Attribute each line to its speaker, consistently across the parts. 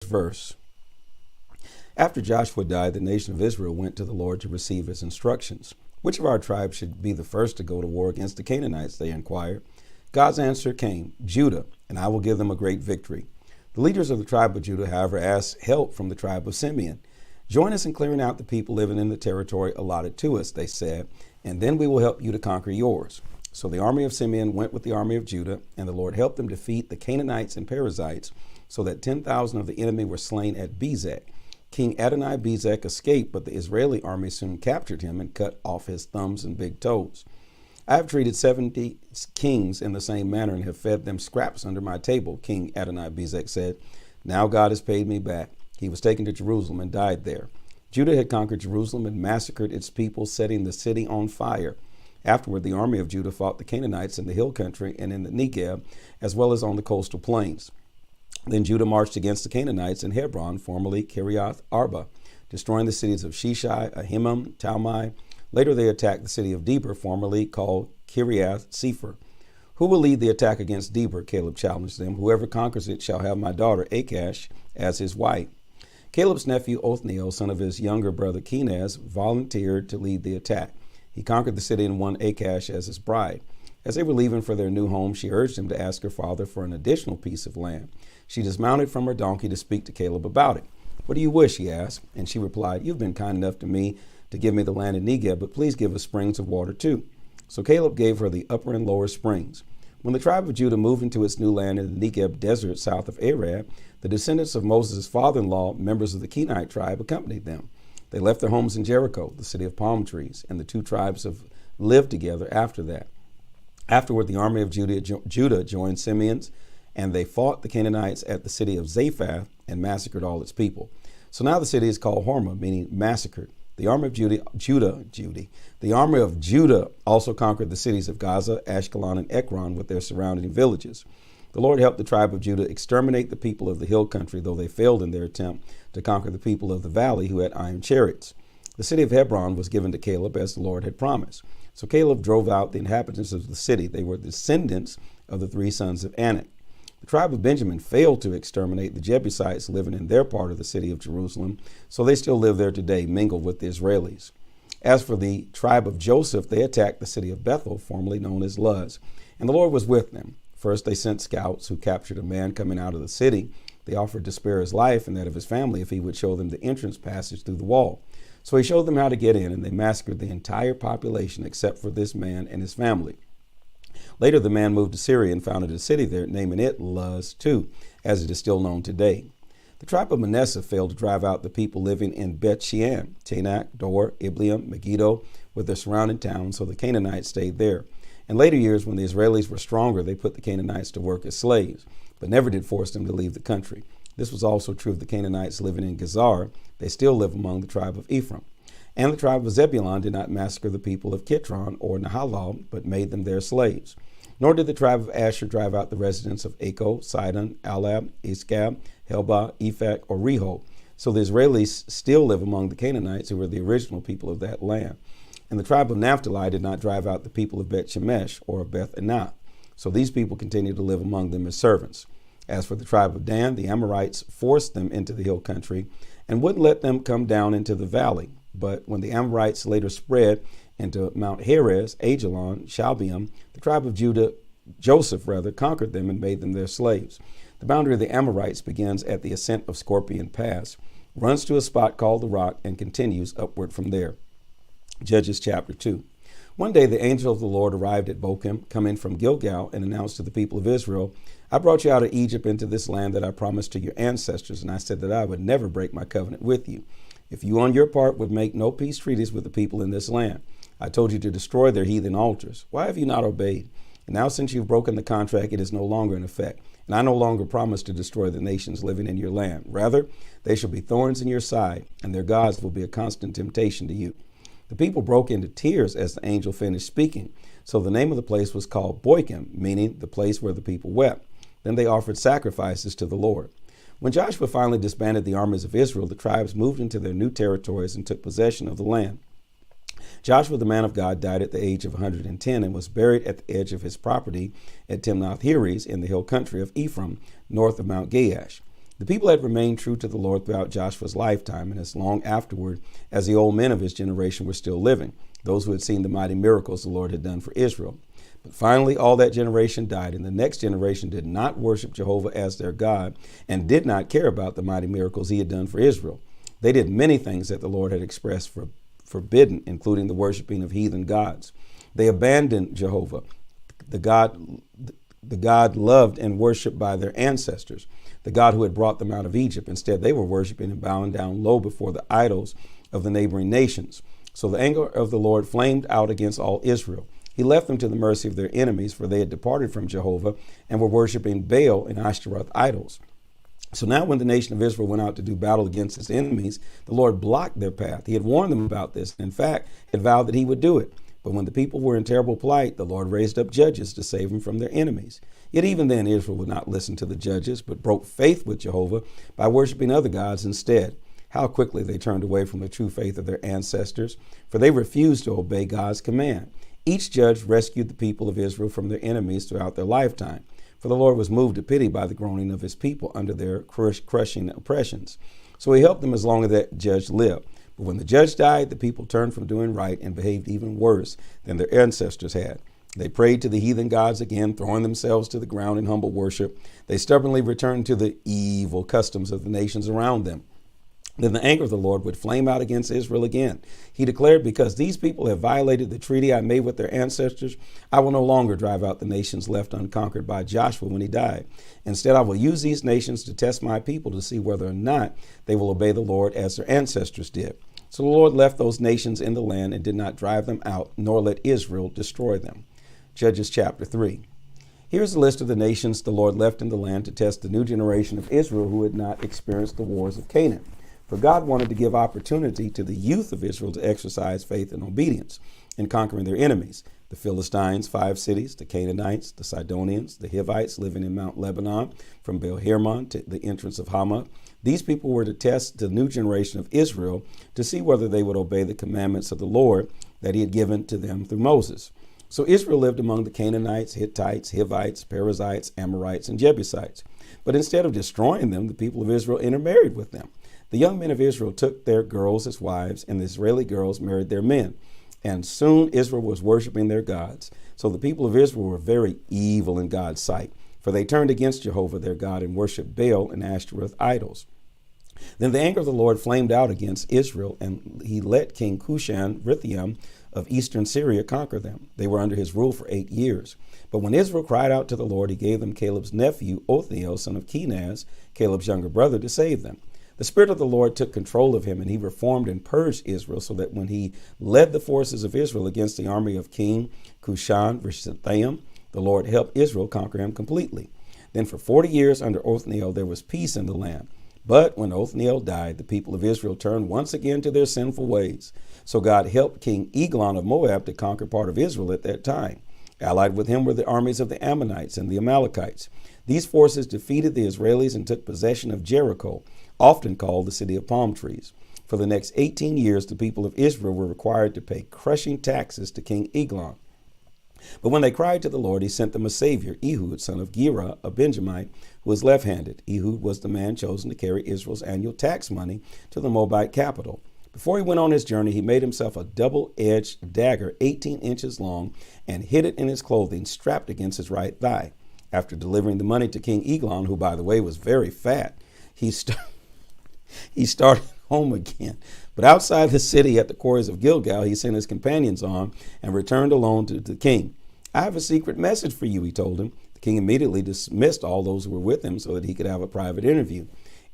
Speaker 1: verse. After Joshua died, the nation of Israel went to the Lord to receive his instructions. Which of our tribes should be the first to go to war against the Canaanites, they inquired. God's answer came, Judah, and I will give them a great victory. The leaders of the tribe of Judah, however, asked help from the tribe of Simeon. Join us in clearing out the people living in the territory allotted to us, they said, and then we will help you to conquer yours. So the army of Simeon went with the army of Judah, and the Lord helped them defeat the Canaanites and Perizzites, so that 10,000 of the enemy were slain at Bezek. King Adonai-Bezek escaped, but the Israeli army soon captured him and cut off his thumbs and big toes. I have treated 70 kings in the same manner and have fed them scraps under my table, King Adonai-Bezek said. Now God has paid me back. He was taken to Jerusalem and died there. Judah had conquered Jerusalem and massacred its people, setting the city on fire. Afterward, the army of Judah fought the Canaanites in the hill country and in the Negev, as well as on the coastal plains. Then Judah marched against the Canaanites in Hebron, formerly Kiriath Arba, destroying the cities of Sheshai, Ahimam, Talmai. Later they attacked the city of Debir, formerly called Kiriath Sefer. Who will lead the attack against Debir? Caleb challenged them. Whoever conquers it shall have my daughter Achash as his wife. Caleb's nephew Othniel, son of his younger brother Kenaz, volunteered to lead the attack. He conquered the city and won Achash as his bride. As they were leaving for their new home, she urged him to ask her father for an additional piece of land. She dismounted from her donkey to speak to Caleb about it. What do you wish? He asked. And she replied, You've been kind enough to me to give me the land in Negev, but please give us springs of water too. So Caleb gave her the upper and lower springs. When the tribe of Judah moved into its new land in the Negev desert south of Arad, the descendants of Moses' father-in-law, members of the Kenite tribe, accompanied them. They left their homes in Jericho, the city of palm trees, and the two tribes have lived together after that. Afterward, the army of Judah joined Simeon's, and they fought the Canaanites at the city of Zaphath and massacred all its people. So now the city is called Hormah, meaning massacred. The army of The army of Judah also conquered the cities of Gaza, Ashkelon, and Ekron with their surrounding villages. The Lord helped the tribe of Judah exterminate the people of the hill country, though they failed in their attempt to conquer the people of the valley who had iron chariots. The city of Hebron was given to Caleb as the Lord had promised. So Caleb drove out the inhabitants of the city. They were descendants of the three sons of Anak. The tribe of Benjamin failed to exterminate the Jebusites living in their part of the city of Jerusalem, so they still live there today, mingled with the Israelis. As for the tribe of Joseph, they attacked the city of Bethel, formerly known as Luz, and the Lord was with them. First, they sent scouts who captured a man coming out of the city. They offered to spare his life and that of his family if he would show them the entrance passage through the wall. So he showed them how to get in, and they massacred the entire population except for this man and his family. Later, the man moved to Syria and founded a city there, naming it Luz too, as it is still known today. The tribe of Manasseh failed to drive out the people living in Beth Shean, Tanakh, Dor, Ibleam, Megiddo, with their surrounding towns, so the Canaanites stayed there. In later years, when the Israelis were stronger, they put the Canaanites to work as slaves, but never did force them to leave the country. This was also true of the Canaanites living in Gezer. They still live among the tribe of Ephraim. And the tribe of Zebulun did not massacre the people of Kitron or Nahalal, but made them their slaves. Nor did the tribe of Asher drive out the residents of Acco, Sidon, Alab, Iskab, Helbah, Ephek, or Rehob. So the Israelis still live among the Canaanites, who were the original people of that land. And the tribe of Naphtali did not drive out the people of Beth Shemesh or of Beth Anath. So these people continued to live among them as servants. As for the tribe of Dan, the Amorites forced them into the hill country and wouldn't let them come down into the valley. But when the Amorites later spread into Mount Heres, Ajalon, Shalbiam, the tribe of Joseph conquered them and made them their slaves. The boundary of the Amorites begins at the ascent of Scorpion Pass, runs to a spot called the Rock, and continues upward from there. Judges chapter 2. One day the angel of the Lord arrived at Bochim, coming from Gilgal, and announced to the people of Israel, I brought you out of Egypt into this land that I promised to your ancestors, and I said that I would never break my covenant with you, if you on your part would make no peace treaties with the people in this land. I told you to destroy their heathen altars. Why have you not obeyed? And now since you've broken the contract, it is no longer in effect. And I no longer promise to destroy the nations living in your land. Rather, they shall be thorns in your side, and their gods will be a constant temptation to you. The people broke into tears as the angel finished speaking. So the name of the place was called Bochim, meaning the place where the people wept. Then they offered sacrifices to the Lord. When Joshua finally disbanded the armies of Israel, the tribes moved into their new territories and took possession of the land. Joshua, the man of God, died at the age of 110 and was buried at the edge of his property at Timnath-Heres in the hill country of Ephraim, north of Mount Gaash. The people had remained true to the Lord throughout Joshua's lifetime and as long afterward as the old men of his generation were still living, those who had seen the mighty miracles the Lord had done for Israel. But finally, all that generation died, and the next generation did not worship Jehovah as their God and did not care about the mighty miracles he had done for Israel. They did many things that the Lord had expressed forbidden, including the worshiping of heathen gods. They abandoned Jehovah, the God loved and worshiped by their ancestors, the God who had brought them out of Egypt. Instead, they were worshiping and bowing down low before the idols of the neighboring nations. So the anger of the Lord flamed out against all Israel. He left them to the mercy of their enemies, for they had departed from Jehovah and were worshiping Baal and Ashtaroth idols. So now when the nation of Israel went out to do battle against its enemies, the Lord blocked their path. He had warned them about this. In fact, he had vowed that he would do it. But when the people were in terrible plight, the Lord raised up judges to save them from their enemies. Yet even then, Israel would not listen to the judges, but broke faith with Jehovah by worshiping other gods instead. How quickly they turned away from the true faith of their ancestors, for they refused to obey God's command. Each judge rescued the people of Israel from their enemies throughout their lifetime, for the Lord was moved to pity by the groaning of his people under their crushing oppressions. So he helped them as long as that judge lived. But when the judge died, the people turned from doing right and behaved even worse than their ancestors had. They prayed to the heathen gods again, throwing themselves to the ground in humble worship. They stubbornly returned to the evil customs of the nations around them. Then the anger of the Lord would flame out against Israel again. He declared, because these people have violated the treaty I made with their ancestors, I will no longer drive out the nations left unconquered by Joshua when he died. Instead, I will use these nations to test my people to see whether or not they will obey the Lord as their ancestors did. So the Lord left those nations in the land and did not drive them out, nor let Israel destroy them. Judges chapter 3. Here's a list of the nations the Lord left in the land to test the new generation of Israel who had not experienced the wars of Canaan. For God wanted to give opportunity to the youth of Israel to exercise faith and obedience in conquering their enemies. The Philistines, 5 cities, the Canaanites, the Sidonians, the Hivites living in Mount Lebanon, from Baal Hermon to the entrance of Hamath. These people were to test the new generation of Israel to see whether they would obey the commandments of the Lord that he had given to them through Moses. So Israel lived among the Canaanites, Hittites, Hivites, Perizzites, Amorites, and Jebusites. But instead of destroying them, the people of Israel intermarried with them. The young men of Israel took their girls as wives, and the Israeli girls married their men. And soon Israel was worshiping their gods. So the people of Israel were very evil in God's sight, for they turned against Jehovah their God and worshipped Baal and Ashtaroth idols. Then the anger of the Lord flamed out against Israel, and he let King Cushan-Rishathaim of eastern Syria conquer them. They were under his rule for 8 years. But when Israel cried out to the Lord, he gave them Caleb's nephew, Othniel, son of Kenaz, Caleb's younger brother, to save them. The Spirit of the Lord took control of him, and he reformed and purged Israel, so that when he led the forces of Israel against the army of King Cushan-Rishathaim, the Lord helped Israel conquer him completely. Then for 40 years under Othniel there was peace in the land. But when Othniel died, the people of Israel turned once again to their sinful ways. So God helped King Eglon of Moab to conquer part of Israel at that time. Allied with him were the armies of the Ammonites and the Amalekites. These forces defeated the Israelis and took possession of Jericho, often called the city of palm trees. For the next 18 years, the people of Israel were required to pay crushing taxes to King Eglon. But when they cried to the Lord, he sent them a savior, Ehud, son of Gera, a Benjamite, who was left-handed. Ehud was the man chosen to carry Israel's annual tax money to the Moabite capital. Before he went on his journey, he made himself a double-edged dagger 18 inches long and hid it in his clothing, strapped against his right thigh. After delivering the money to King Eglon, who, by the way, was very fat, he started home again. But outside the city at the quarries of Gilgal, he sent his companions on and returned alone to the king. I have a secret message for you, he told him. The king immediately dismissed all those who were with him so that he could have a private interview.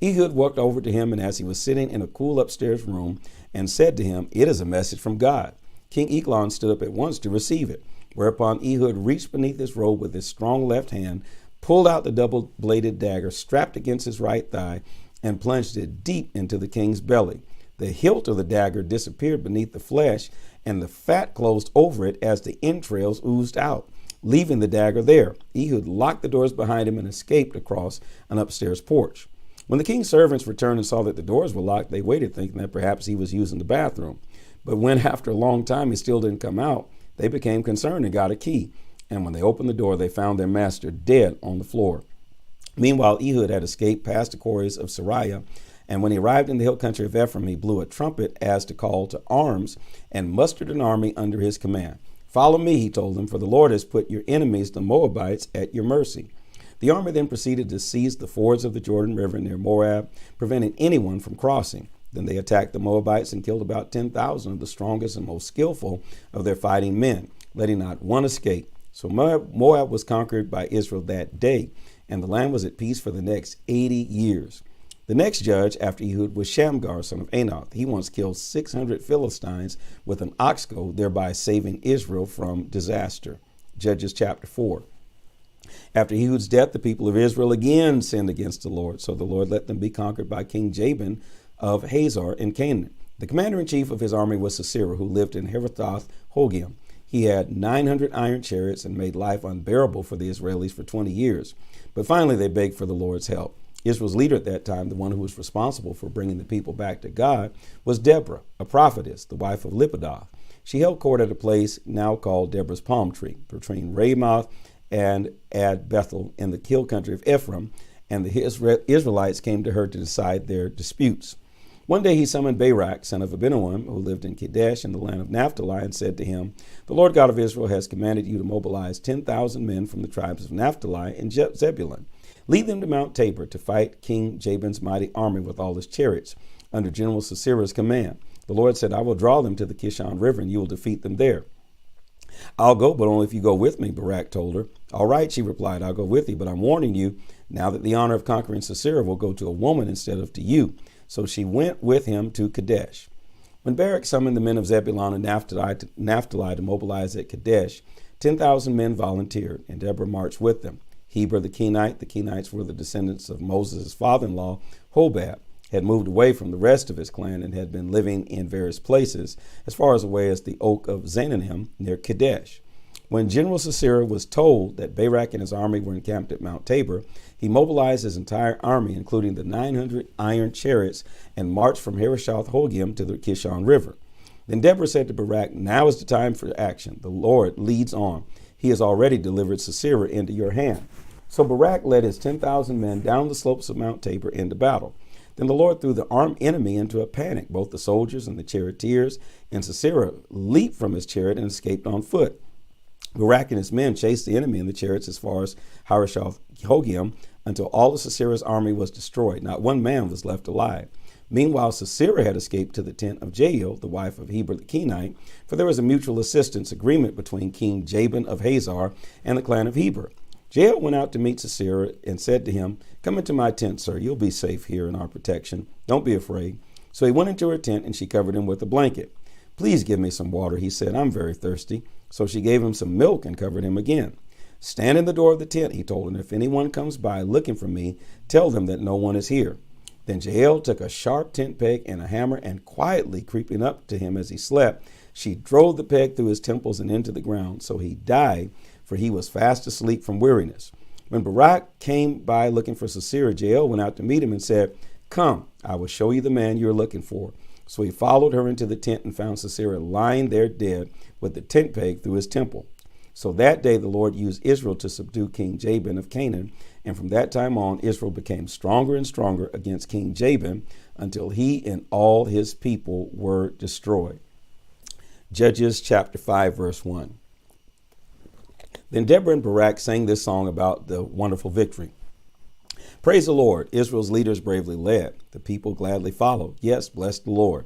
Speaker 1: Ehud walked over to him, and as he was sitting in a cool upstairs room, and said to him, "It is a message from God." King Eglon stood up at once to receive it, whereupon Ehud reached beneath his robe with his strong left hand, pulled out the double-bladed dagger strapped against his right thigh, and plunged it deep into the king's belly. The hilt of the dagger disappeared beneath the flesh, and the fat closed over it as the entrails oozed out, leaving the dagger there. Ehud locked the doors behind him and escaped across an upstairs porch. When the king's servants returned and saw that the doors were locked, they waited, thinking that perhaps he was using the bathroom. But when, after a long time, he still didn't come out, they became concerned and got a key. And when they opened the door, they found their master dead on the floor. Meanwhile, Ehud had escaped past the quarries of Sariah, and when he arrived in the hill country of Ephraim, he blew a trumpet as to call to arms and mustered an army under his command. Follow me, he told them, for the Lord has put your enemies, the Moabites, at your mercy. The army then proceeded to seize the fords of the Jordan River near Moab, preventing anyone from crossing. Then they attacked the Moabites and killed about 10,000 of the strongest and most skillful of their fighting men, letting not one escape. So Moab was conquered by Israel that day, and the land was at peace for the next 80 years. The next judge after Ehud was Shamgar, son of Anath. He once killed 600 Philistines with an ox goad, thereby saving Israel from disaster. Judges chapter 4. After Ehud's death, the people of Israel again sinned against the Lord, so the Lord let them be conquered by King Jabin of Hazor in Canaan. The commander-in-chief of his army was Sisera, who lived in Herethoth Hogim. He had 900 iron chariots and made life unbearable for the Israelis for 20 years. But finally they begged for the Lord's help. Israel's leader at that time, the one who was responsible for bringing the people back to God, was Deborah, a prophetess, the wife of Lapidoth. She held court at a place now called Deborah's Palm Tree, between Ramoth and Ad Bethel in the hill country of Ephraim, and the Israelites came to her to decide their disputes. One day he summoned Barak, son of Abinoam, who lived in Kadesh in the land of Naphtali, and said to him, "The Lord God of Israel has commanded you to mobilize 10,000 men from the tribes of Naphtali and Zebulun. Lead them to Mount Tabor to fight King Jabin's mighty army with all his chariots, under General Sisera's command. The Lord said, I will draw them to the Kishon River, and you will defeat them there." "I'll go, but only if you go with me," Barak told her. "All right," she replied, "I'll go with you, but I'm warning you now that the honor of conquering Sisera will go to a woman instead of to you." So she went with him to Kadesh. When Barak summoned the men of Zebulun and Naphtali to mobilize at Kadesh, 10,000 men volunteered, and Deborah marched with them. Heber the Kenite, the Kenites were the descendants of Moses' father-in-law, Hobab, had moved away from the rest of his clan and had been living in various places, as far away as the oak of Zananim near Kadesh. When General Sisera was told that Barak and his army were encamped at Mount Tabor, he mobilized his entire army, including the 900 iron chariots, and marched from Hareshoth Hogim to the Kishon River. Then Deborah said to Barak, "Now is the time for action. The Lord leads on. He has already delivered Sisera into your hand." So Barak led his 10,000 men down the slopes of Mount Tabor into battle. Then the Lord threw the armed enemy into a panic, both the soldiers and the charioteers, and Sisera leaped from his chariot and escaped on foot. Barak and his men chased the enemy in the chariots as far as Hareshoth Hogim until all of Sisera's army was destroyed. Not one man was left alive. Meanwhile, Sisera had escaped to the tent of Jael, the wife of Heber the Kenite, for there was a mutual assistance agreement between King Jabin of Hazor and the clan of Heber. Jael went out to meet Sisera and said to him, "Come into my tent, sir. You'll be safe here in our protection. Don't be afraid." So he went into her tent, and she covered him with a blanket. "Please give me some water," he said. "I'm very thirsty." So she gave him some milk and covered him again. "Stand in the door of the tent," he told her. "If anyone comes by looking for me, tell them that no one is here." Then Jael took a sharp tent peg and a hammer, and quietly creeping up to him as he slept, she drove the peg through his temples and into the ground. So he died, for he was fast asleep from weariness. When Barak came by looking for Sisera, Jael went out to meet him and said, "Come, I will show you the man you are looking for." So he followed her into the tent and found Sisera lying there dead with the tent peg through his temple. So that day the Lord used Israel to subdue King Jabin of Canaan, and from that time on Israel became stronger and stronger against King Jabin until he and all his people were destroyed. Judges chapter 5, verse 1. Then Deborah and Barak sang this song about the wonderful victory. "Praise the Lord. Israel's leaders bravely led. The people gladly followed. Yes, bless the Lord.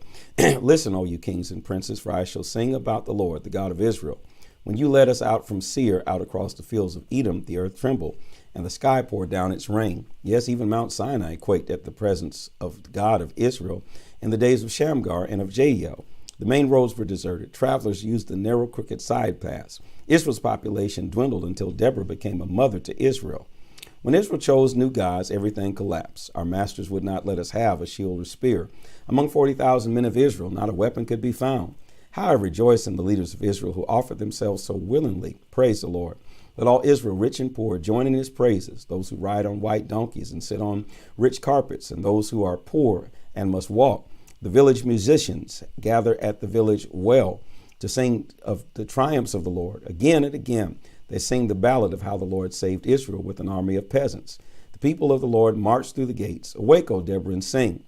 Speaker 1: Listen, O you kings and princes, for I shall sing about the Lord, the God of Israel. When you led us out from Seir, out across the fields of Edom, the earth trembled, and the sky poured down its rain. Yes, even Mount Sinai quaked at the presence of the God of Israel in the days of Shamgar and of Jael. The main roads were deserted. Travelers used the narrow, crooked side paths. Israel's population dwindled until Deborah became a mother to Israel. When Israel chose new gods, everything collapsed. Our masters would not let us have a shield or spear. Among 40,000 men of Israel, not a weapon could be found. How I rejoice in the leaders of Israel who offered themselves so willingly. Praise the Lord. Let all Israel, rich and poor, join in his praises, those who ride on white donkeys and sit on rich carpets, and those who are poor and must walk. The village musicians gather at the village well to sing of the triumphs of the Lord. Again and again, they sing the ballad of how the Lord saved Israel with an army of peasants. The The people of the Lord marched through the gates. Awake, O Deborah, and sing.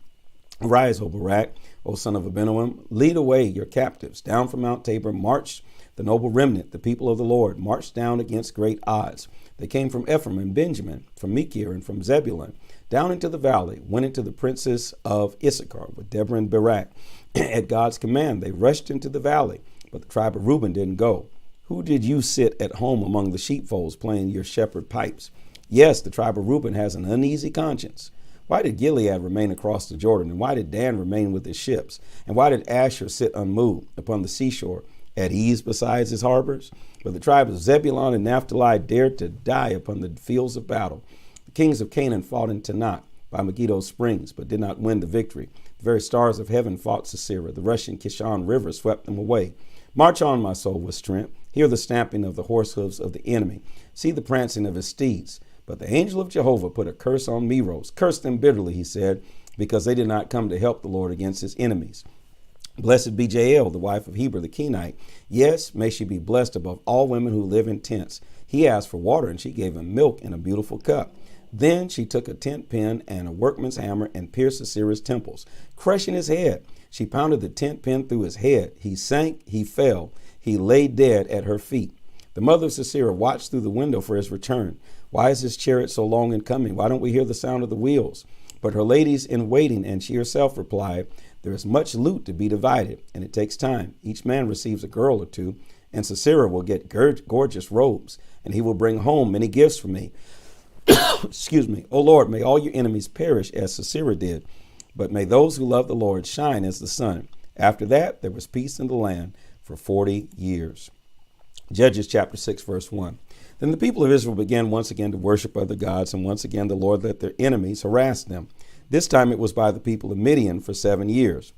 Speaker 1: Arise, O Barak, O son of Abinoam. Lead away your captives. Down from Mount Tabor marched the noble remnant. The people of the Lord marched down against great odds. They came from Ephraim and Benjamin, from Mechir and from Zebulun, down into the valley, went into the princes of Issachar with Deborah and Barak. At God's command, they rushed into the valley, but the tribe of Reuben didn't go. Who did you sit at home among the sheepfolds playing your shepherd pipes? Yes, the tribe of Reuben has an uneasy conscience. Why did Gilead remain across the Jordan? And why did Dan remain with his ships? And why did Asher sit unmoved upon the seashore, at ease beside his harbors? But the tribe of Zebulun and Naphtali dared to die upon the fields of battle. The kings of Canaan fought in Tanakh by Megiddo springs, but did not win the victory. The very stars of heaven fought Sisera. The rushing Kishon River swept them away. March on, my soul, with strength. Hear the stamping of the horse hooves of the enemy. See the prancing of his steeds. But the angel of Jehovah put a curse on Meroz. Curse them bitterly, he said, because they did not come to help the Lord against his enemies. Blessed be Jael, the wife of Heber the Kenite. Yes, may she be blessed above all women who live in tents. He asked for water, and she gave him milk in a beautiful cup. Then she took a tent pin and a workman's hammer and pierced Sisera's temples, crushing his head. She pounded the tent pin through his head. He sank, he fell. He lay dead at her feet. The mother of Sisera watched through the window for his return. Why is his chariot so long in coming? Why don't we hear the sound of the wheels? But her ladies in waiting, and she herself replied, there is much loot to be divided, and it takes time. Each man receives a girl or two, and Sisera will get gorgeous robes, and he will bring home many gifts for me. Excuse me. O Lord, may all your enemies perish as Sisera did, but may those who love the Lord shine as the sun. After that, there was peace in the land for 40 years. Judges chapter 6, verse 1. Then the people of Israel began once again to worship other gods, and once again the Lord let their enemies harass them. This time it was by the people of Midian for 7 years.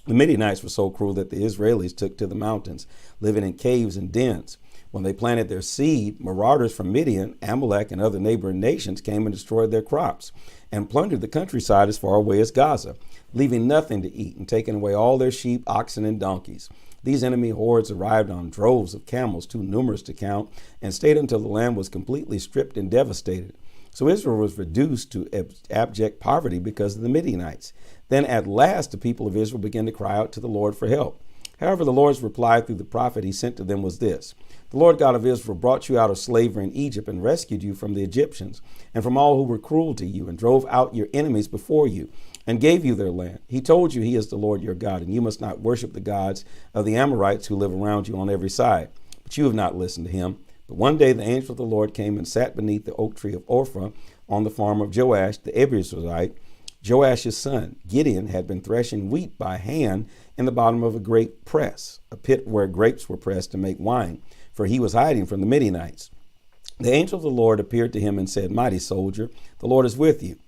Speaker 1: The Midianites were so cruel that the Israelis took to the mountains, living in caves and dens. When they planted their seed, marauders from Midian, Amalek, and other neighboring nations came and destroyed their crops and plundered the countryside as far away as Gaza, leaving nothing to eat and taking away all their sheep, oxen, and donkeys. These enemy hordes arrived on droves of camels, too numerous to count, and stayed until the land was completely stripped and devastated. So Israel was reduced to abject poverty because of the Midianites. Then at last the people of Israel began to cry out to the Lord for help. However, the Lord's reply through the prophet he sent to them was this: the Lord God of Israel brought you out of slavery in Egypt and rescued you from the Egyptians and from all who were cruel to you, and drove out your enemies before you and gave you their land. He told you he is the Lord your God, and you must not worship the gods of the Amorites who live around you on every side. But you have not listened to him. But one day the angel of the Lord came and sat beneath the oak tree of Ophrah on the farm of Joash the Abiezrite. Joash's son Gideon had been threshing wheat by hand in the bottom of a grape press, a pit where grapes were pressed to make wine, for he was hiding from the Midianites. The angel of the Lord appeared to him and said, Mighty soldier, the Lord is with you.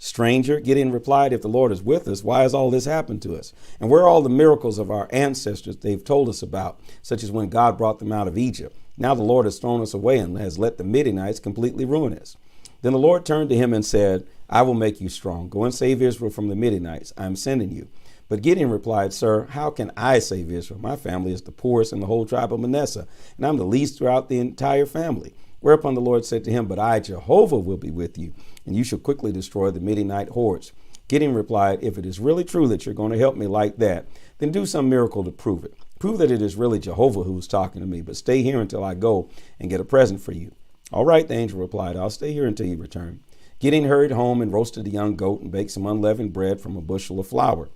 Speaker 1: Stranger, Gideon replied, if the Lord is with us, why has all this happened to us? And where are all the miracles of our ancestors they've told us about, such as when God brought them out of Egypt? Now the Lord has thrown us away and has let the Midianites completely ruin us. Then the Lord turned to him and said, I will make you strong. Go and save Israel from the Midianites. I am sending you. But Gideon replied, Sir, how can I save Israel? My family is the poorest in the whole tribe of Manasseh, and I'm the least throughout the entire family. Whereupon the Lord said to him, But I, Jehovah, will be with you, and you shall quickly destroy the Midianite hordes. Gideon replied, If it is really true that you're going to help me like that, then do some miracle to prove it. Prove that it is really Jehovah who is talking to me, but stay here until I go and get a present for you. All right, the angel replied, I'll stay here until you return. Gideon hurried home and roasted a young goat and baked some unleavened bread from a bushel of flour.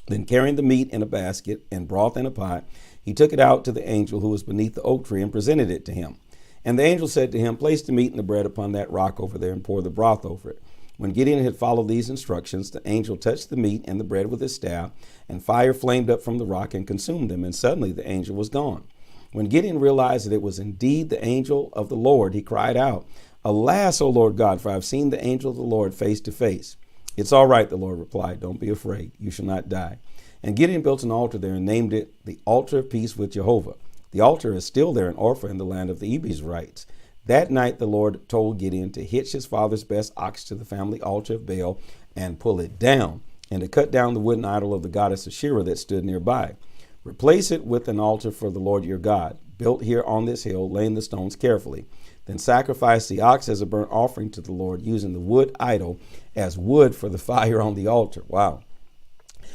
Speaker 1: Then carrying the meat in a basket and broth in a pot, he took it out to the angel who was beneath the oak tree and presented it to him. And the angel said to him, Place the meat and the bread upon that rock over there and pour the broth over it. When Gideon had followed these instructions, the angel touched the meat and the bread with his staff, and fire flamed up from the rock and consumed them, and suddenly the angel was gone. When Gideon realized that it was indeed the angel of the Lord, he cried out, Alas, O Lord God, for I have seen the angel of the Lord face to face. It's all right, the Lord replied. Don't be afraid. You shall not die. And Gideon built an altar there and named it the Altar of Peace with Jehovah. The altar is still there in Ophrah in the land of the Abiezrites. That night the Lord told Gideon to hitch his father's best ox to the family altar of Baal and pull it down, and to cut down the wooden idol of the goddess Asherah that stood nearby. Replace it with an altar for the Lord your God, built here on this hill, laying the stones carefully. Then sacrifice the ox as a burnt offering to the Lord, using the wood idol as wood for the fire on the altar. Wow.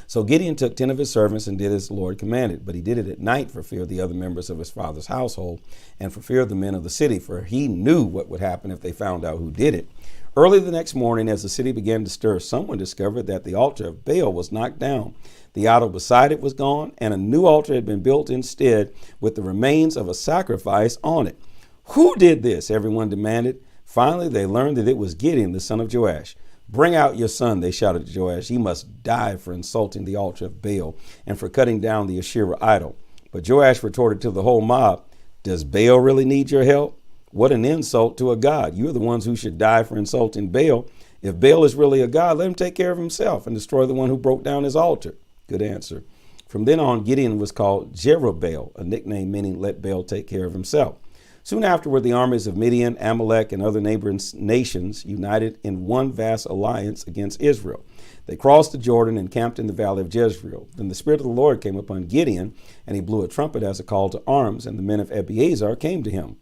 Speaker 1: So Gideon took 10 of his servants and did as the Lord commanded, but he did it at night for fear of the other members of his father's household and for fear of the men of the city, for he knew what would happen if they found out who did it. Early the next morning, as the city began to stir, someone discovered that the altar of Baal was knocked down. The idol beside it was gone, and a new altar had been built instead with the remains of a sacrifice on it. Who did this? Everyone demanded. Finally, they learned that it was Gideon, the son of Joash. Bring out your son, they shouted to Joash. He must die for insulting the altar of Baal and for cutting down the Asherah idol. But Joash retorted to the whole mob, does Baal really need your help? What an insult to a god. You're the ones who should die for insulting Baal. If Baal is really a god, let him take care of himself and destroy the one who broke down his altar. Good answer. From then on, Gideon was called Jerubbaal, a nickname meaning let Baal take care of himself. Soon afterward, the armies of Midian, Amalek, and other neighboring nations united in one vast alliance against Israel. They crossed the Jordan and camped in the valley of Jezreel. Then the Spirit of the Lord came upon Gideon, and he blew a trumpet as a call to arms, and the men of Abiezer came to him.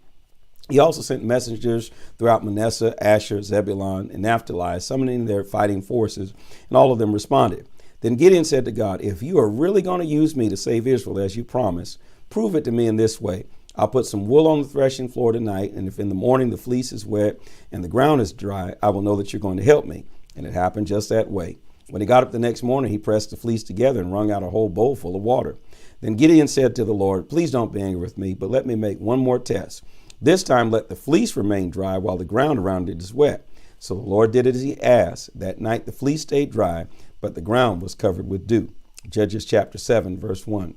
Speaker 1: He also sent messengers throughout Manasseh, Asher, Zebulun, and Naphtali, summoning their fighting forces, and all of them responded. Then Gideon said to God, if you are really going to use me to save Israel as you promised, prove it to me in this way. I'll put some wool on the threshing floor tonight, and if in the morning the fleece is wet and the ground is dry, I will know that you're going to help me. And it happened just that way. When he got up the next morning, he pressed the fleece together and wrung out a whole bowl full of water. Then Gideon said to the Lord, please don't be angry with me, but let me make one more test. This time let the fleece remain dry while the ground around it is wet. So the Lord did as he asked. That night the fleece stayed dry, but the ground was covered with dew. Judges chapter 7, verse 1.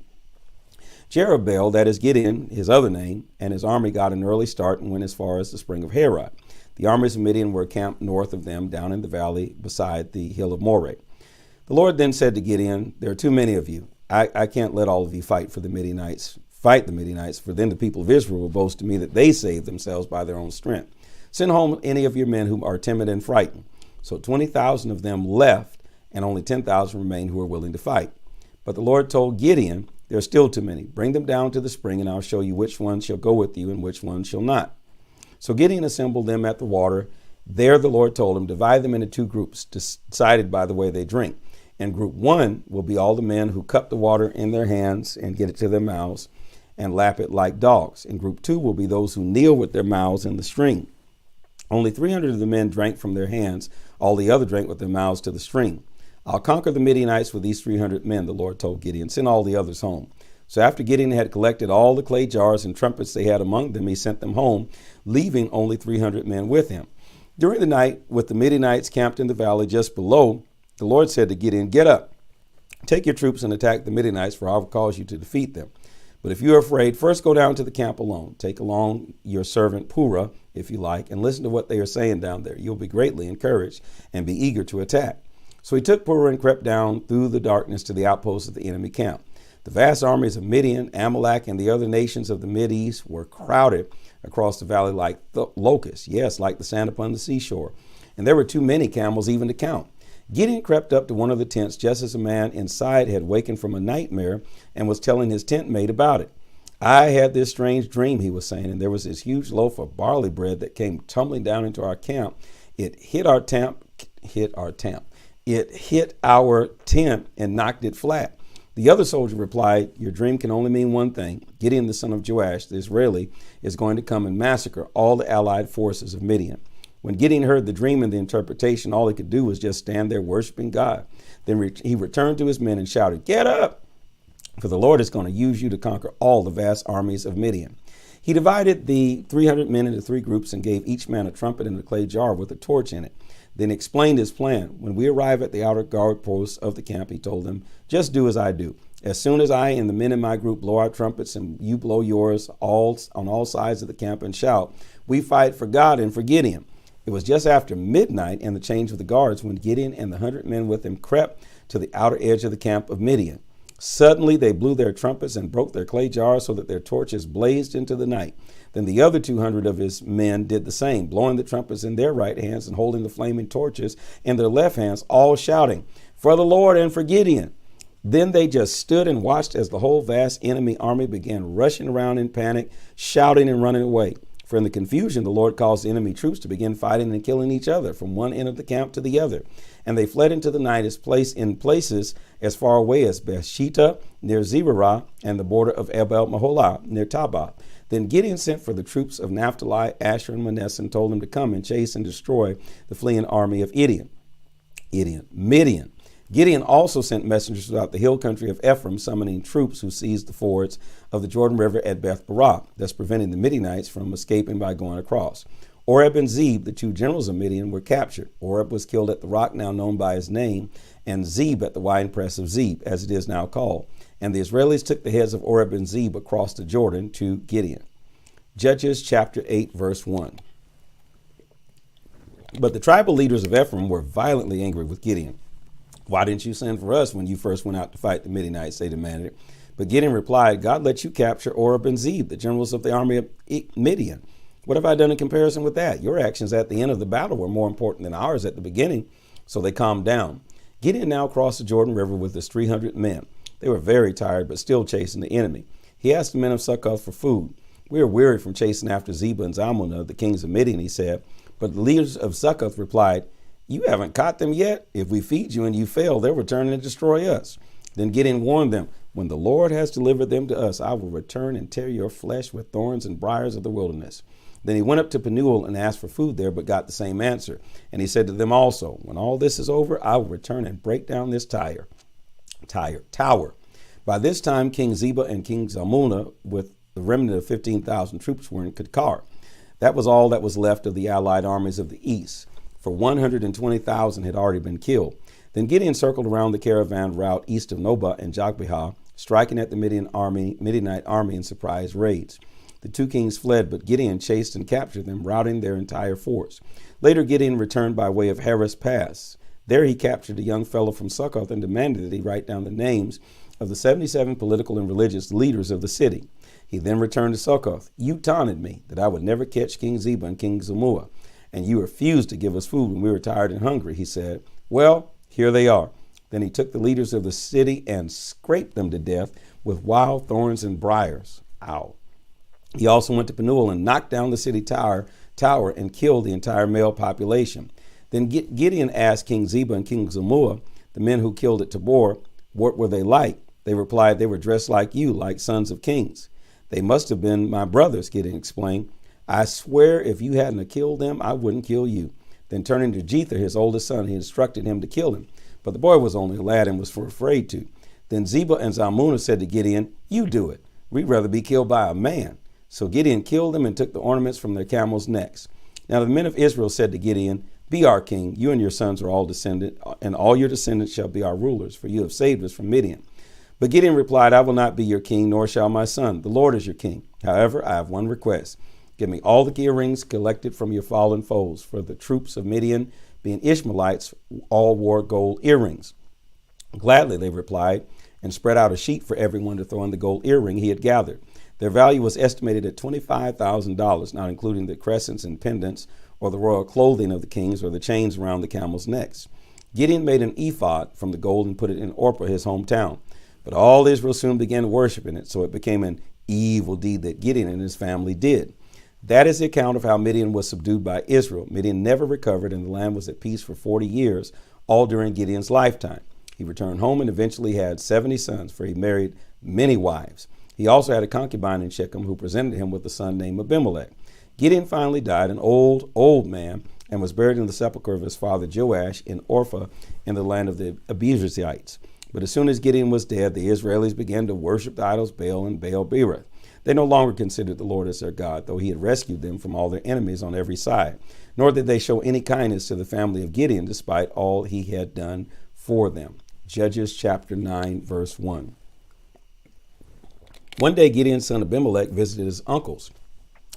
Speaker 1: Jerubbaal, that is Gideon, his other name, and his army got an early start and went as far as the spring of Herod. The armies of Midian were camped north of them, down in the valley beside the hill of Moreh. The Lord then said to Gideon, there are too many of you. I can't let all of you fight the Midianites, for then the people of Israel will boast to me that they saved themselves by their own strength. Send home any of your men who are timid and frightened. So 20,000 of them left, and only 10,000 remained who were willing to fight. But the Lord told Gideon, there are still too many. Bring them down to the spring, and I'll show you which ones shall go with you and which ones shall not. So Gideon assembled them at the water. There the Lord told him, divide them into two groups, decided by the way they drink. And group one will be all the men who cup the water in their hands and get it to their mouths and lap it like dogs. And group two will be those who kneel with their mouths in the stream. Only 300 of the men drank from their hands. All the other drank with their mouths to the stream. I'll conquer the Midianites with these 300 men, the Lord told Gideon. Send all the others home. So after Gideon had collected all the clay jars and trumpets they had among them, he sent them home, leaving only 300 men with him. During the night, with the Midianites camped in the valley just below, the Lord said to Gideon, get up, take your troops and attack the Midianites, for I will cause you to defeat them. But if you are afraid, first go down to the camp alone. Take along your servant Purah, if you like, and listen to what they are saying down there. You'll be greatly encouraged and be eager to attack. So he took Purah and crept down through the darkness to the outposts of the enemy camp. The vast armies of Midian, Amalek, and the other nations of the Mideast were crowded across the valley like locusts, yes, like the sand upon the seashore. And there were too many camels even to count. Gideon crept up to one of the tents just as a man inside had wakened from a nightmare and was telling his tent mate about it. I had this strange dream, he was saying, and there was this huge loaf of barley bread that came tumbling down into our camp. It hit our tent and knocked it flat. The other soldier replied, your dream can only mean one thing. Gideon, the son of Joash, the Israeli, is going to come and massacre all the allied forces of Midian. When Gideon heard the dream and the interpretation, all he could do was just stand there worshiping God. Then he returned to his men and shouted, get up, for the Lord is going to use you to conquer all the vast armies of Midian. He divided the 300 men into three groups and gave each man a trumpet and a clay jar with a torch in it. Then explained his plan. When we arrive at the outer guard posts of the camp, he told them, just do as I do. As soon as I and the men in my group blow our trumpets and you blow yours on all sides of the camp and shout, we fight for God and for Gideon. It was just after midnight and the change of the guards when Gideon and the 100 men with him crept to the outer edge of the camp of Midian. Suddenly they blew their trumpets and broke their clay jars so that their torches blazed into the night. Then the other 200 of his men did the same, blowing the trumpets in their right hands and holding the flaming torches in their left hands, all shouting, for the Lord and for Gideon. Then they just stood and watched as the whole vast enemy army began rushing around in panic, shouting and running away. For For in the confusion, the Lord caused the enemy troops to begin fighting and killing each other from one end of the camp to the other. And they fled into the night in places as far away as Beersheba near Zerah and the border of Abel Maholah near Tabah. Then Gideon sent for the troops of Naphtali, Asher, and Manasseh and told them to come and chase and destroy the fleeing army of Midian. Gideon also sent messengers throughout the hill country of Ephraim, summoning troops who seized the fords of the Jordan River at Beth Barah, thus preventing the Midianites from escaping by going across. Oreb and Zeb, the two generals of Midian, were captured. Oreb was killed at the rock now known by his name, and Zeb at the winepress of Zeb, as it is now called. And the Israelis took the heads of Oreb and Zeb across the Jordan to Gideon. Judges chapter 8, verse 1. But the tribal leaders of Ephraim were violently angry with Gideon. Why didn't you send for us when you first went out to fight the Midianites? They demanded. But Gideon replied, God let you capture Oreb and Zeb, the generals of the army of Midian. What have I done in comparison with that? Your actions at the end of the battle were more important than ours at the beginning. So they calmed down. Gideon now crossed the Jordan River with his 300 men. They were very tired, but still chasing the enemy. He asked the men of Succoth for food. We are weary from chasing after Zebah and Zalmunna, the kings of Midian, he said. But the leaders of Succoth replied, you haven't caught them yet. If we feed you and you fail, they'll return and destroy us. Then Gideon warned them, when the Lord has delivered them to us, I will return and tear your flesh with thorns and briars of the wilderness. Then he went up to Penuel and asked for food there, but got the same answer. And he said to them also, when all this is over, I will return and break down this tower. By this time, King Zebah and King Zalmunna, with the remnant of 15,000 troops, were in Kedkar. That was all that was left of the allied armies of the east. For 120,000 had already been killed. Then Gideon circled around the caravan route east of Nobah and Jogbehah, striking at the Midianite army in surprise raids. The two kings fled, but Gideon chased and captured them, routing their entire force. Later, Gideon returned by way of Harris Pass. There he captured a young fellow from Succoth and demanded that he write down the names of the 77 political and religious leaders of the city. He then returned to Succoth. You taunted me that I would never catch King Zebah and King Zalmunna, and you refused to give us food when we were tired and hungry, he said. Well, here they are. Then he took the leaders of the city and scraped them to death with wild thorns and briars. Ow. He also went to Penuel and knocked down the city tower and killed the entire male population. Then Gideon asked King Zebah and King Zalmunna, the men who killed at Tabor, what were they like? They replied, they were dressed like you, like sons of kings. They must have been my brothers, Gideon explained. I swear if you hadn't killed them, I wouldn't kill you. Then turning to Jether, his oldest son, he instructed him to kill him. But the boy was only a lad and was afraid to. Then Zebah and Zalmunna said to Gideon, you do it. We'd rather be killed by a man. So Gideon killed them and took the ornaments from their camels' necks. Now the men of Israel said to Gideon, be our king. You and your sons are all descendant, and all your descendants shall be our rulers, for you have saved us from Midian. But Gideon replied, I will not be your king, nor shall my son. The Lord is your king. However, I have one request. Give me all the earrings collected from your fallen foes. For the troops of Midian, being Ishmaelites, all wore gold earrings. Gladly, they replied, and spread out a sheet for everyone to throw in the gold earring he had gathered. Their value was estimated at $25,000, not including the crescents and pendants, or the royal clothing of the kings, or the chains around the camels' necks. Gideon made an ephod from the gold and put it in Orpah, his hometown. But all Israel soon began worshiping it, so it became an evil deed that Gideon and his family did. That is the account of how Midian was subdued by Israel. Midian never recovered, and the land was at peace for 40 years, all during Gideon's lifetime. He returned home and eventually had 70 sons, for he married many wives. He also had a concubine in Shechem who presented him with a son named Abimelech. Gideon finally died an old man and was buried in the sepulchre of his father Joash in Orpah in the land of the Abiezrites. But as soon as Gideon was dead, the Israelis began to worship the idols Baal and Baal-berith. They no longer considered the Lord as their God, though he had rescued them from all their enemies on every side. Nor did they show any kindness to the family of Gideon, despite all he had done for them. Judges chapter 9, verse 1. One day, Gideon's son Abimelech visited his uncles,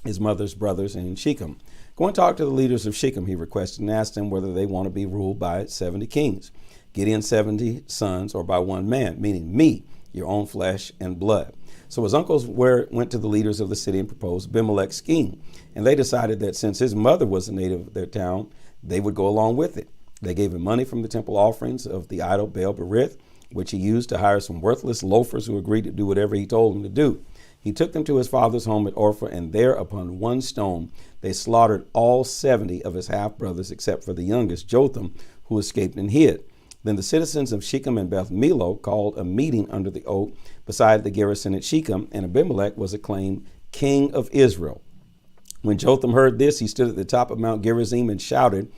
Speaker 1: his mother's brothers, in Shechem. Go and talk to the leaders of Shechem, he requested, and ask them whether they want to be ruled by 70 kings. Gideon's 70 sons, or by one man, meaning me, your own flesh and blood. So his uncles went to the leaders of the city and proposed Abimelech's scheme. And they decided that since his mother was a native of their town, they would go along with it. They gave him money from the temple offerings of the idol Baal-berith, which he used to hire some worthless loafers who agreed to do whatever he told them to do. He took them to his father's home at Orpha, and there upon one stone they slaughtered all 70 of his half-brothers, except for the youngest, Jotham, who escaped and hid. Then the citizens of Shechem and Beth Millo called a meeting under the oak beside the garrison at Shechem, and Abimelech was acclaimed king of Israel. When Jotham heard this, he stood at the top of Mount Gerizim and shouted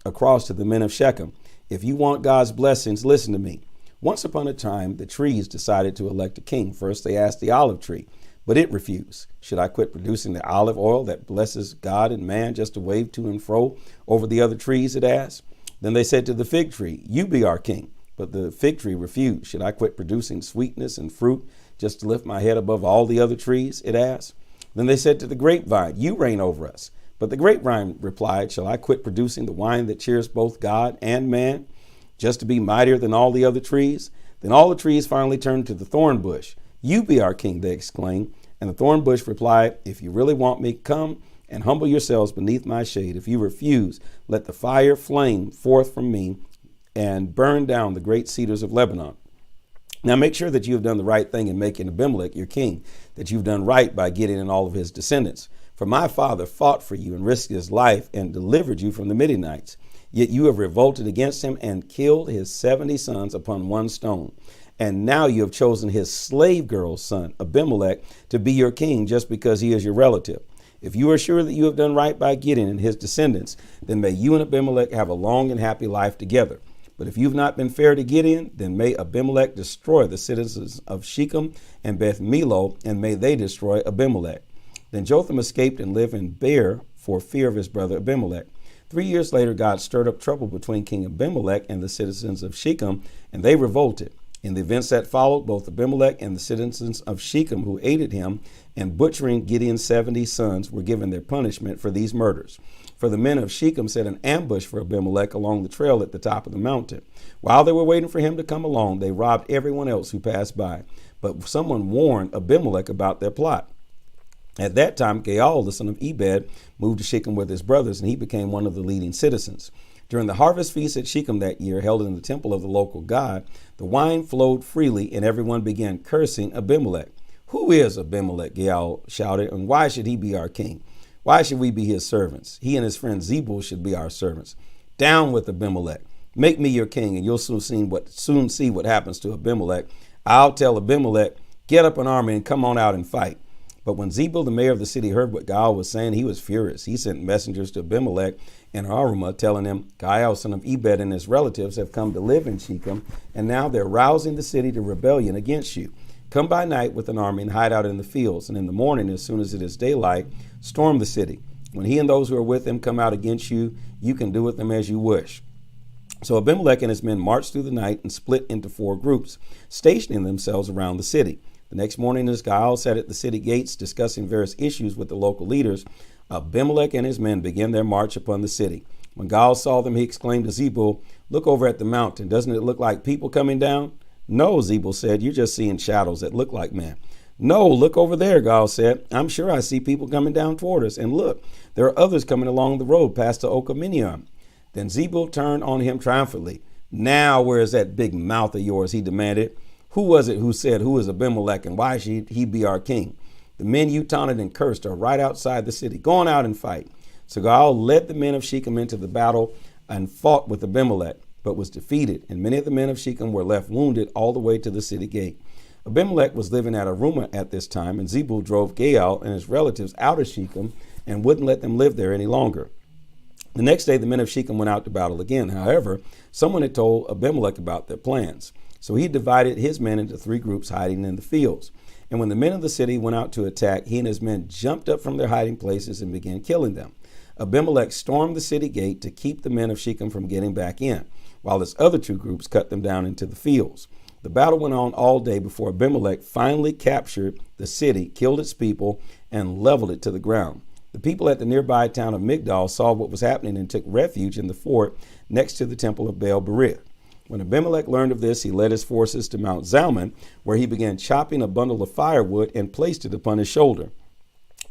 Speaker 1: across to the men of Shechem, "If you want God's blessings, listen to me. Once upon a time, the trees decided to elect a king. First, they asked the olive tree, but it refused. Should I quit producing the olive oil that blesses God and man just to wave to and fro over the other trees?" it asked. Then they said to the fig tree, "You be our king." But the fig tree refused. "Should I quit producing sweetness and fruit just to lift my head above all the other trees?" it asked. Then they said to the grapevine, "You reign over us." But the grapevine replied, "Shall I quit producing the wine that cheers both God and man just to be mightier than all the other trees?" Then all the trees finally turned to the thorn bush. "You be our king," they exclaimed. And the thorn bush replied, "If you really want me, come and humble yourselves beneath my shade. If you refuse, let the fire flame forth from me and burn down the great cedars of Lebanon. Now make sure that you have done the right thing in making Abimelech your king, that you've done right by Gideon and all of his descendants. For my father fought for you and risked his life and delivered you from the Midianites. Yet you have revolted against him and killed his 70 sons upon one stone. And now you have chosen his slave girl's son, Abimelech, to be your king just because he is your relative. If you are sure that you have done right by Gideon and his descendants, then may you and Abimelech have a long and happy life together. But if you've not been fair to Gideon, then may Abimelech destroy the citizens of Shechem and Beth Millo, and may they destroy Abimelech." Then Jotham escaped and lived in Beer for fear of his brother Abimelech. 3 years later, God stirred up trouble between King Abimelech and the citizens of Shechem, and they revolted. In the events that followed, both Abimelech and the citizens of Shechem who aided him in butchering Gideon's 70 sons were given their punishment for these murders. For the men of Shechem set an ambush for Abimelech along the trail at the top of the mountain. While they were waiting for him to come along, they robbed everyone else who passed by. But someone warned Abimelech about their plot. At that time, Gaal, the son of Ebed, moved to Shechem with his brothers, and he became one of the leading citizens. During the harvest feast at Shechem that year, held in the temple of the local god, the wine flowed freely, and everyone began cursing Abimelech. "Who is Abimelech?" Gaal shouted, "and why should he be our king? Why should we be his servants? He and his friend Zebul should be our servants. Down with Abimelech. Make me your king, and you'll soon see what happens to Abimelech. I'll tell Abimelech, get up an army and come on out and fight." But when Zebul, the mayor of the city, heard what Gaal was saying, he was furious. He sent messengers to Abimelech and Arumah, telling him, "Gaal, son of Ebed, and his relatives have come to live in Shechem, and now they're rousing the city to rebellion against you. Come by night with an army and hide out in the fields, and in the morning, as soon as it is daylight, storm the city. When he and those who are with him come out against you, you can do with them as you wish." So Abimelech and his men marched through the night and split into 4 groups, stationing themselves around the city. The next morning, as Gaal sat at the city gates discussing various issues with the local leaders, Abimelech and his men began their march upon the city. When Gaal saw them, he exclaimed to Zebul, "Look over at the mountain. Doesn't it look like people coming down?" "No," Zebul said. "You're just seeing shadows that look like men." "No, look over there," Gaal said. "I'm sure I see people coming down toward us. And look, there are others coming along the road past the Oak of Miniam." Then Zebul turned on him triumphantly. "Now where is that big mouth of yours?" he demanded. "Who was it who said, 'Who is Abimelech, and why should he be our king?' The men you taunted and cursed are right outside the city. Go on out and fight." So Gaal led the men of Shechem into the battle and fought with Abimelech, but was defeated, and many of the men of Shechem were left wounded all the way to the city gate. Abimelech was living at Arumah at this time, and Zebul drove Gaal and his relatives out of Shechem and wouldn't let them live there any longer. The next day, the men of Shechem went out to battle again. However, someone had told Abimelech about their plans. So he divided his men into 3 groups hiding in the fields. And when the men of the city went out to attack, he and his men jumped up from their hiding places and began killing them. Abimelech stormed the city gate to keep the men of Shechem from getting back in, while his other 2 groups cut them down into the fields. The battle went on all day before Abimelech finally captured the city, killed its people, and leveled it to the ground. The people at the nearby town of Migdal saw what was happening and took refuge in the fort next to the temple of Baal-berith. When Abimelech learned of this, he led his forces to Mount Zalmon, where he began chopping a bundle of firewood and placed it upon his shoulder.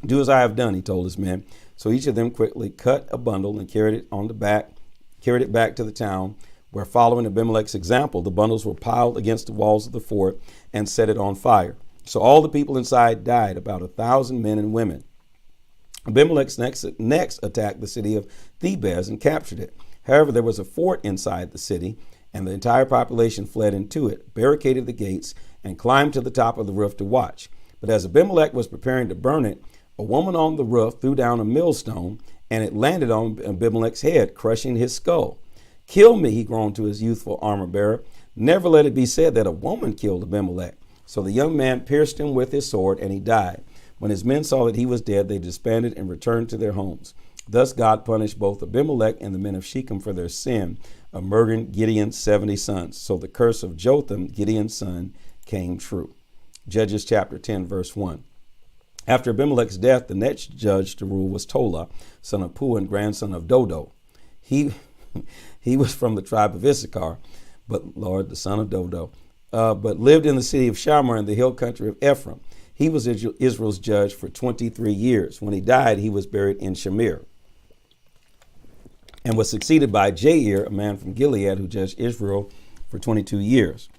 Speaker 1: "Do as I have done," he told his men. So each of them quickly cut a bundle and carried it back to the town, where, following Abimelech's example, the bundles were piled against the walls of the fort and set it on fire. So all the people inside died, about 1,000 men and women. Abimelech next attacked the city of Thebez and captured it. However, there was a fort inside the city, and the entire population fled into it, barricaded the gates, and climbed to the top of the roof to watch. But as Abimelech was preparing to burn it, a woman on the roof threw down a millstone, and it landed on Abimelech's head, crushing his skull. "Kill me," he groaned to his youthful armor-bearer. "Never let it be said that a woman killed Abimelech." So the young man pierced him with his sword, and he died. When his men saw that he was dead, they disbanded and returned to their homes. Thus God punished both Abimelech and the men of Shechem for their sin of murdering Gideon's 70 sons. So the curse of Jotham, Gideon's son, came true. Judges chapter 10, verse 1. After Abimelech's death, the next judge to rule was Tola, son of Puah and grandson of Dodo. He was from the tribe of Issachar, the son of Dodo, but lived in the city of Shamar in the hill country of Ephraim. He was Israel's judge for 23 years. When he died, he was buried in Shamir and was succeeded by Jair, a man from Gilead who judged Israel for 22 years.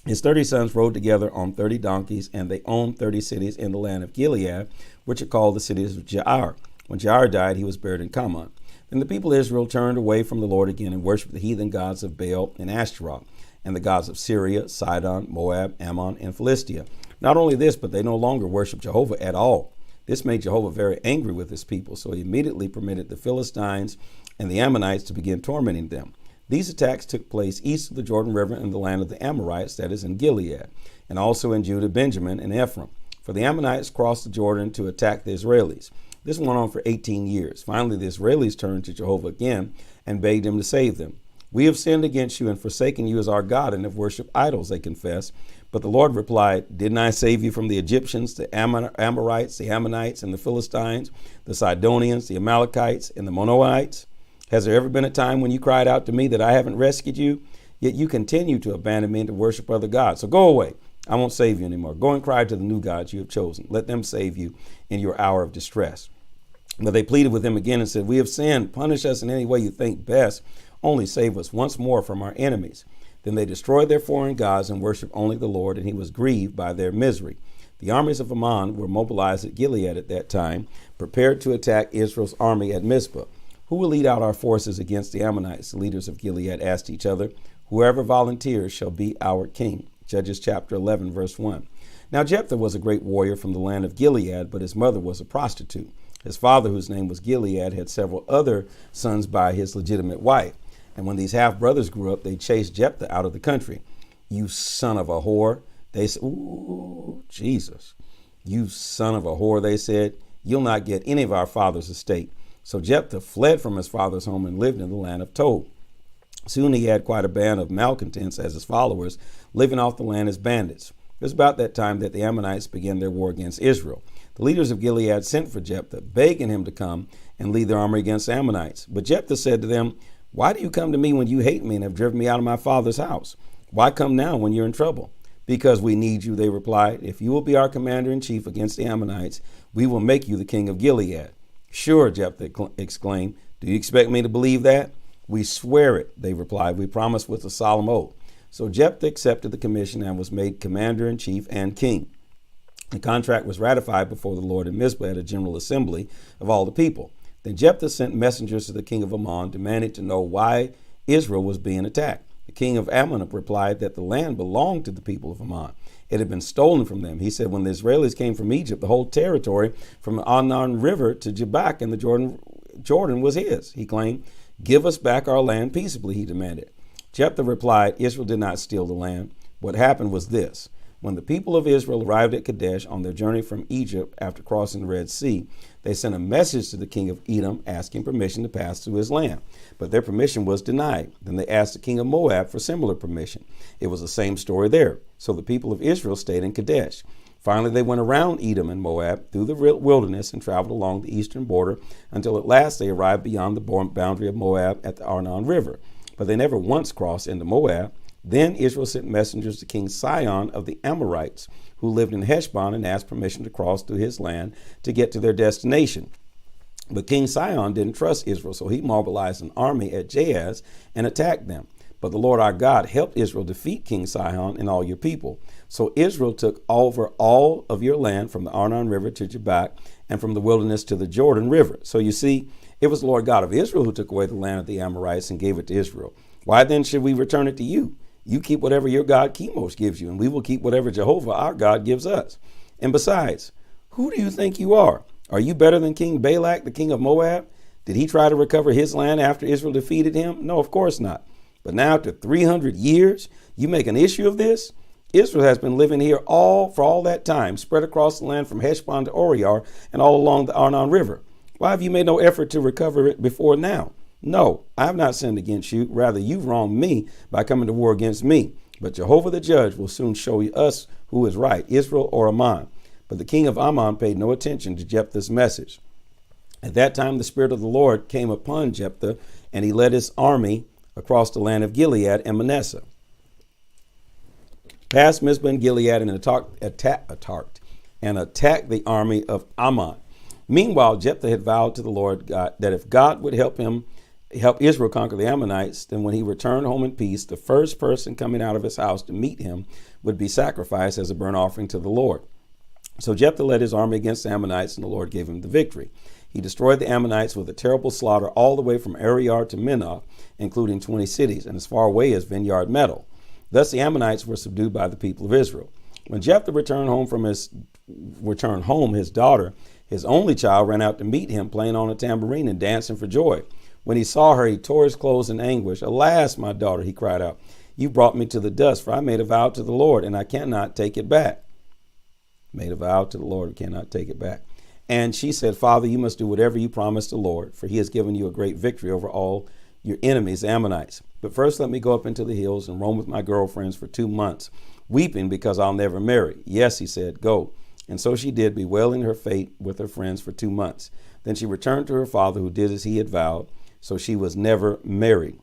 Speaker 1: His 30 sons rode together on 30 donkeys, and they owned 30 cities in the land of Gilead, which are called the cities of Jair. When Jair died, he was buried in Kamon. Then the people of Israel turned away from the Lord again and worshipped the heathen gods of Baal and Ashtaroth, and the gods of Syria, Sidon, Moab, Ammon, and Philistia. Not only this, but they no longer worshiped Jehovah at all. This made Jehovah very angry with his people, so he immediately permitted the Philistines and the Ammonites to begin tormenting them. These attacks took place east of the Jordan River in the land of the Amorites, that is in Gilead, and also in Judah, Benjamin, and Ephraim. For the Ammonites crossed the Jordan to attack the Israelis. This went on for 18 years. Finally, the Israelis turned to Jehovah again and begged him to save them. "We have sinned against you and forsaken you as our God and have worshipped idols," they confessed. But the Lord replied, "Didn't I save you from the Egyptians, the Amorites, the Ammonites, and the Philistines, the Sidonians, the Amalekites, and the Moabites? Has there ever been a time when you cried out to me that I haven't rescued you? Yet you continue to abandon me and to worship other gods. So go away. I won't save you anymore. Go and cry to the new gods you have chosen. Let them save you in your hour of distress." But they pleaded with him again and said, "We have sinned. Punish us in any way you think best. Only save us once more from our enemies." Then they destroyed their foreign gods and worshiped only the Lord, and he was grieved by their misery. The armies of Ammon were mobilized at Gilead at that time, prepared to attack Israel's army at Mizpah. "Who will lead out our forces against the Ammonites?" the leaders of Gilead asked each other. "Whoever volunteers shall be our king." Judges chapter 11, verse 1. Now Jephthah was a great warrior from the land of Gilead, but his mother was a prostitute. His father, whose name was Gilead, had several other sons by his legitimate wife. And when these half-brothers grew up, they chased Jephthah out of the country. "You son of a whore," they said. "Ooh, Jesus. You son of a whore," they said. "You'll not get any of our father's estate." So Jephthah fled from his father's home and lived in the land of Tob. Soon he had quite a band of malcontents as his followers, living off the land as bandits. It was about that time that the Ammonites began their war against Israel. The leaders of Gilead sent for Jephthah, begging him to come and lead their army against the Ammonites. But Jephthah said to them, "Why do you come to me when you hate me and have driven me out of my father's house? Why come now when you're in trouble?" "Because we need you," they replied. "If you will be our commander-in-chief against the Ammonites, we will make you the king of Gilead." "Sure," Jephthah exclaimed. "Do you expect me to believe that?" "We swear it," they replied. "We promise with a solemn oath." So Jephthah accepted the commission and was made commander-in-chief and king. The contract was ratified before the Lord in Mizpah at a general assembly of all the people. Then Jephthah sent messengers to the king of Ammon, demanding to know why Israel was being attacked. The king of Ammon replied that the land belonged to the people of Ammon. It had been stolen from them. He said, when the Israelis came from Egypt, the whole territory from the Arnon River to Jabbok and the Jordan was his. He claimed, "Give us back our land peaceably," he demanded. Jephthah replied, "Israel did not steal the land. What happened was this. When the people of Israel arrived at Kadesh on their journey from Egypt after crossing the Red Sea, they sent a message to the king of Edom asking permission to pass through his land. But their permission was denied. Then they asked the king of Moab for similar permission. It was the same story there. So the people of Israel stayed in Kadesh. Finally, they went around Edom and Moab through the wilderness and traveled along the eastern border until at last they arrived beyond the boundary of Moab at the Arnon River. But they never once crossed into Moab. Then Israel sent messengers to King Sihon of the Amorites, who lived in Heshbon, and asked permission to cross through his land to get to their destination. But King Sihon didn't trust Israel, so he mobilized an army at Jahaz and attacked them. But the Lord our God helped Israel defeat King Sihon and all your people. So Israel took over all of your land from the Arnon River to Jabbok and from the wilderness to the Jordan River. So you see, it was the Lord God of Israel who took away the land of the Amorites and gave it to Israel. Why then should we return it to you? You keep whatever your God Chemos gives you, and we will keep whatever Jehovah our God gives us. And besides, who do you think you are? Are you better than King Balak, the king of Moab? Did he try to recover his land after Israel defeated him? No, of course not. But now after 300 years, you make an issue of this? Israel has been living here for all that time, spread across the land from Heshbon to Oriar and all along the Arnon River. Why have you made no effort to recover it before now? No, I have not sinned against you. Rather, you've wronged me by coming to war against me. But Jehovah the judge will soon show us who is right, Israel or Ammon. But the king of Ammon paid no attention to Jephthah's message. At that time, the Spirit of the Lord came upon Jephthah, and he led his army across the land of Gilead and Manasseh, past Mizpah and Gilead, and attacked the army of Ammon. Meanwhile, Jephthah had vowed to the Lord God that if God would help Israel conquer the Ammonites, then when he returned home in peace, the first person coming out of his house to meet him would be sacrificed as a burnt offering to the Lord. So Jephthah led his army against the Ammonites, and the Lord gave him the victory. He destroyed the Ammonites with a terrible slaughter all the way from Ariar to Minnah, including 20 cities, and as far away as Vineyard Meadow. Thus the Ammonites were subdued by the people of Israel. When Jephthah returned home, his daughter, his only child, ran out to meet him, playing on a tambourine and dancing for joy. When he saw her, he tore his clothes in anguish. "Alas, my daughter," he cried out, "you brought me to the dust, for I made a vow to the Lord, and I cannot take it back." Made a vow to the Lord, cannot take it back. And she said, "Father, you must do whatever you promised the Lord, for he has given you a great victory over all your enemies, the Ammonites. But first let me go up into the hills and roam with my girlfriends for 2 months, weeping because I'll never marry." "Yes," he said, "go." And so she did, bewailing her fate with her friends for 2 months. Then she returned to her father, who did as he had vowed, so she was never married.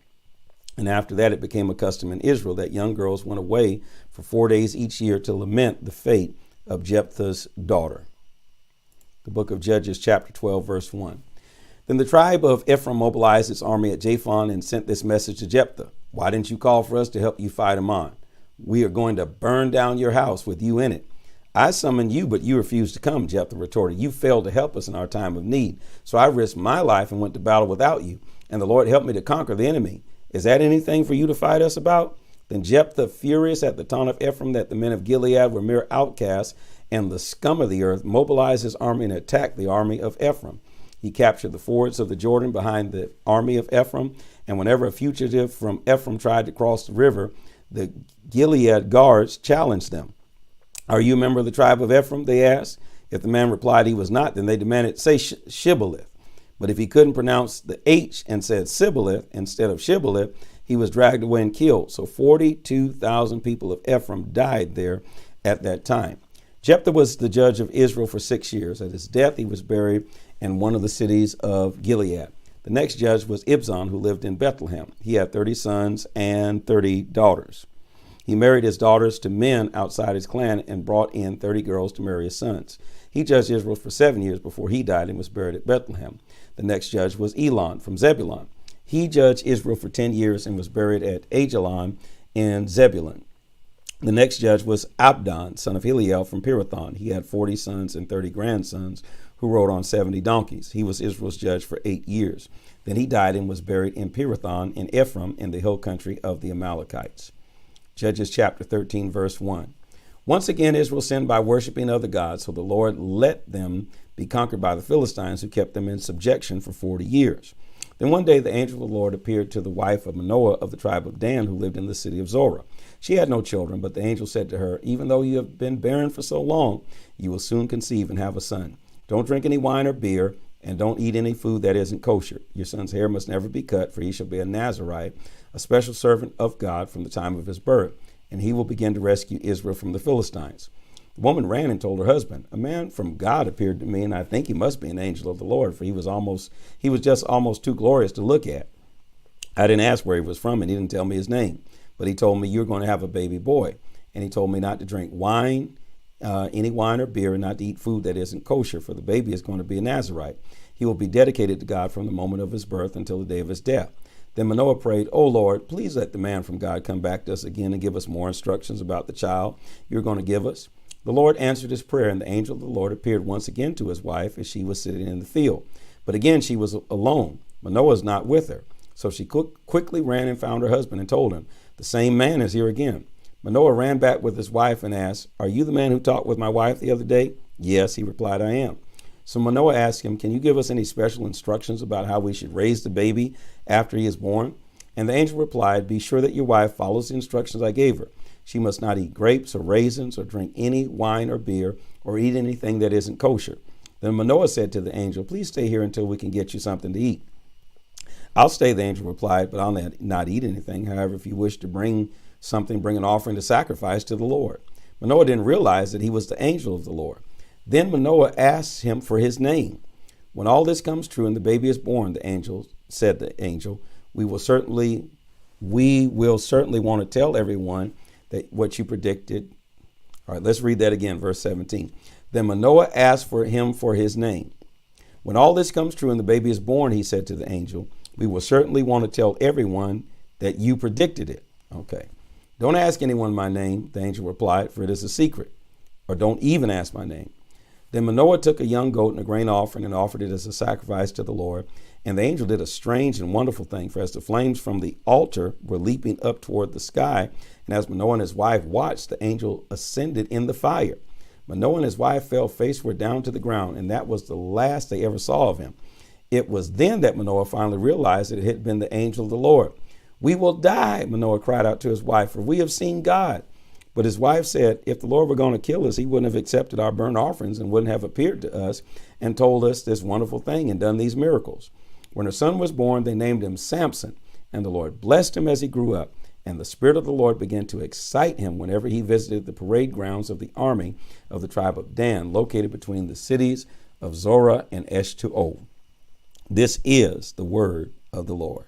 Speaker 1: And after that, it became a custom in Israel that young girls went away for 4 days each year to lament the fate of Jephthah's daughter. The book of Judges, chapter 12, verse 1. Then the tribe of Ephraim mobilized its army at Japhon and sent this message to Jephthah: "Why didn't you call for us to help you fight Ammon? We are going to burn down your house with you in it." "I summoned you, but you refused to come," Jephthah retorted. "You failed to help us in our time of need. So I risked my life and went to battle without you, and the Lord helped me to conquer the enemy. Is that anything for you to fight us about?" Then Jephthah, furious at the taunt of Ephraim that the men of Gilead were mere outcasts and the scum of the earth, mobilized his army and attacked the army of Ephraim. He captured the fords of the Jordan behind the army of Ephraim, and whenever a fugitive from Ephraim tried to cross the river, the Gilead guards challenged them. "Are you a member of the tribe of Ephraim?" they asked. If the man replied he was not, then they demanded, "Say Shibboleth." But if he couldn't pronounce the H and said Sibboleth instead of Shibboleth, he was dragged away and killed. So 42,000 people of Ephraim died there at that time. Jephthah was the judge of Israel for 6 years. At his death, he was buried in one of the cities of Gilead. The next judge was Ibzan, who lived in Bethlehem. He had 30 sons and 30 daughters. He married his daughters to men outside his clan and brought in 30 girls to marry his sons. He judged Israel for 7 years before he died and was buried at Bethlehem. The next judge was Elon from Zebulun. He judged Israel for 10 years and was buried at Ajalon in Zebulun. The next judge was Abdon, son of Heliel from Pirathon. He had 40 sons and 30 grandsons who rode on 70 donkeys. He was Israel's judge for 8 years. Then he died and was buried in Pirathon in Ephraim in the hill country of the Amalekites. Judges chapter 13, verse 1. Once again, Israel sinned by worshiping other gods, so the Lord let them be conquered by the Philistines, who kept them in subjection for 40 years. Then one day the angel of the Lord appeared to the wife of Manoah of the tribe of Dan, who lived in the city of Zorah. She had no children, but the angel said to her, "Even though you have been barren for so long, you will soon conceive and have a son. Don't drink any wine or beer, and don't eat any food that isn't kosher. Your son's hair must never be cut, for he shall be a Nazirite, a special servant of God from the time of his birth, and he will begin to rescue Israel from the Philistines." The woman ran and told her husband, "A man from God appeared to me, and I think he must be an angel of the Lord, for he was just almost too glorious to look at. I didn't ask where he was from, and he didn't tell me his name, but he told me, 'You're going to have a baby boy.' And he told me not to drink wine, any wine or beer, and not to eat food that isn't kosher, for the baby is going to be a Nazirite. He will be dedicated to God from the moment of his birth until the day of his death. Then Manoah prayed, "O Lord, please let the man from God come back to us again and give us more instructions about the child you're going to give us." The Lord answered his prayer, and the angel of the Lord appeared once again to his wife as she was sitting in the field. But again she was alone. Manoah was not with her. So she quickly ran and found her husband and told him, "The same man is here again." Manoah ran back with his wife and asked, "Are you the man who talked with my wife the other day?" "Yes," he replied, "I am." So Manoah asked him, "Can you give us any special instructions about how we should raise the baby after he is born?" And the angel replied, "Be sure that your wife follows the instructions I gave her. She must not eat grapes or raisins or drink any wine or beer or eat anything that isn't kosher." Then Manoah said to the angel, "Please stay here until we can get you something to eat." "I'll stay," the angel replied, "but I'll not eat anything. However, if you wish to bring something, bring an offering to sacrifice to the Lord." Manoah didn't realize that he was the angel of the Lord. Then Manoah asked him for his name. "When all this comes true and the baby is born," the angel said, we will certainly want to tell everyone that what you predicted. All right, let's read that again, verse 17. Then Manoah asked for him for his name. "When all this comes true and the baby is born," he said to the angel, "we will certainly want to tell everyone that you predicted it." Okay. "Don't ask anyone my name," the angel replied, "for it is a secret." Or don't even ask my name. Then Manoah took a young goat and a grain offering and offered it as a sacrifice to the Lord. And the angel did a strange and wonderful thing, for as the flames from the altar were leaping up toward the sky, and as Manoah and his wife watched, the angel ascended in the fire. Manoah and his wife fell faceward down to the ground, and that was the last they ever saw of him. It was then that Manoah finally realized that it had been the angel of the Lord. "We will die," Manoah cried out to his wife, "for we have seen God." But his wife said, "If the Lord were going to kill us, he wouldn't have accepted our burnt offerings and wouldn't have appeared to us and told us this wonderful thing and done these miracles." When her son was born, they named him Samson, and the Lord blessed him as he grew up. And the Spirit of the Lord began to excite him whenever he visited the parade grounds of the army of the tribe of Dan, located between the cities of Zorah and Eshtaol. This is the word of the Lord.